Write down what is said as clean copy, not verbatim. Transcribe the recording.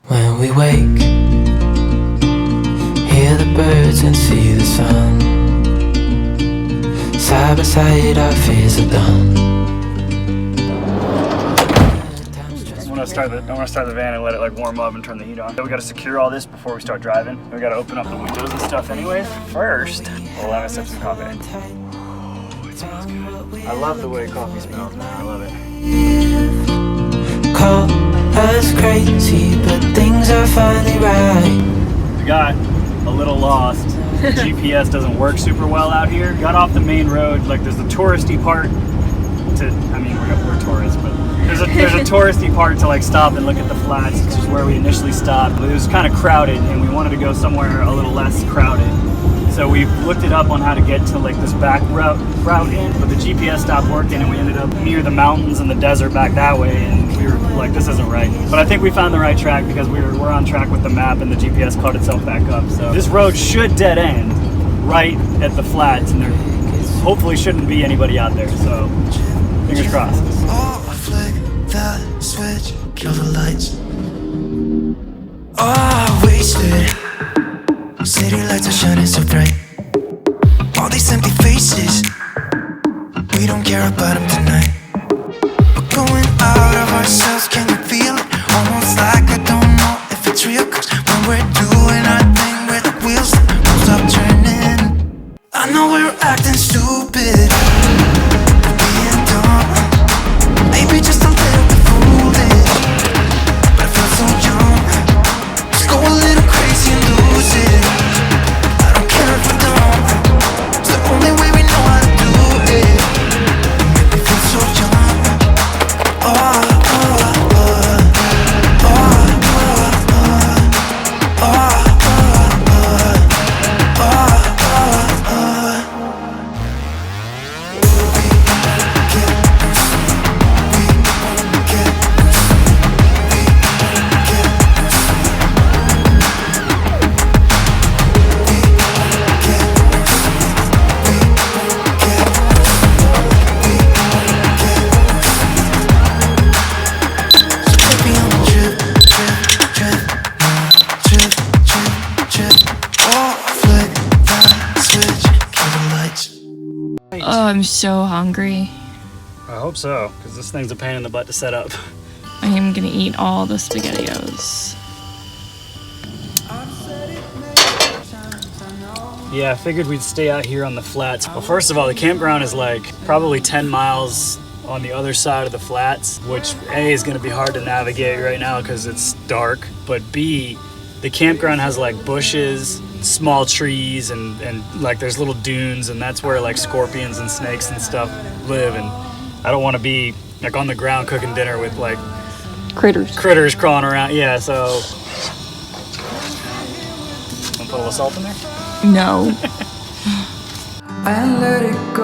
When we wake, hear the birds and see the sun. Side by side our fears are done. I want to start the van and let it like warm up and turn the heat on. We got to secure all this before we start driving. We got to open up the windows and stuff anyways. First, we'll let us sip some coffee. Oh, it smells good. I love the way coffee smells, man. I love it. Call us crazy, but things are finally right. We got a little lost. The GPS doesn't work super well out here. Got off the main road. Like there's the touristy part to, I mean, we're tourists, but there's a touristy part to like stop and look at the flats, which is where we initially stopped. But it was kind of crowded and we wanted to go somewhere a little less crowded. So we looked it up on how to get to like this back route in, but the GPS stopped working and we ended up near the mountains and the desert back that way, and we were like, this isn't right. But I think we found the right track because we're on track with the map and the GPS caught itself back up. So this road should dead end right at the flats, and there hopefully shouldn't be anybody out there. So fingers crossed. Oh, I flick the switch, kill the lights. Oh, wasted. City lights are shining so bright. All these empty faces, we don't care about them tonight. We're going out of ourselves, can you feel it? Almost like I don't know if it's real. Cause when we're doing our thing, where the wheels stop turning. I know we're acting stupid, being dumb, maybe just a little bit foolish, but I feel so young. Just go a little crazy and lose it. I don't care if we don't. It's the only way we know how to do it. You make me feel so young. Oh, oh, oh, oh, oh, oh, Oh, I'm so hungry. I hope so, because this thing's a pain in the butt to set up. I am gonna eat all the SpaghettiOs. Yeah, I figured we'd stay out here on the flats. Well, first of all, the campground is like probably 10 miles on the other side of the flats, which A, is going to be hard to navigate right now because it's dark, but B, the campground has like bushes, small trees, and like there's little dunes, and that's where like scorpions and snakes and stuff live, and I don't want to be like on the ground cooking dinner with like critters crawling around. Yeah, so wanna put a little salt in there? No. And let it go.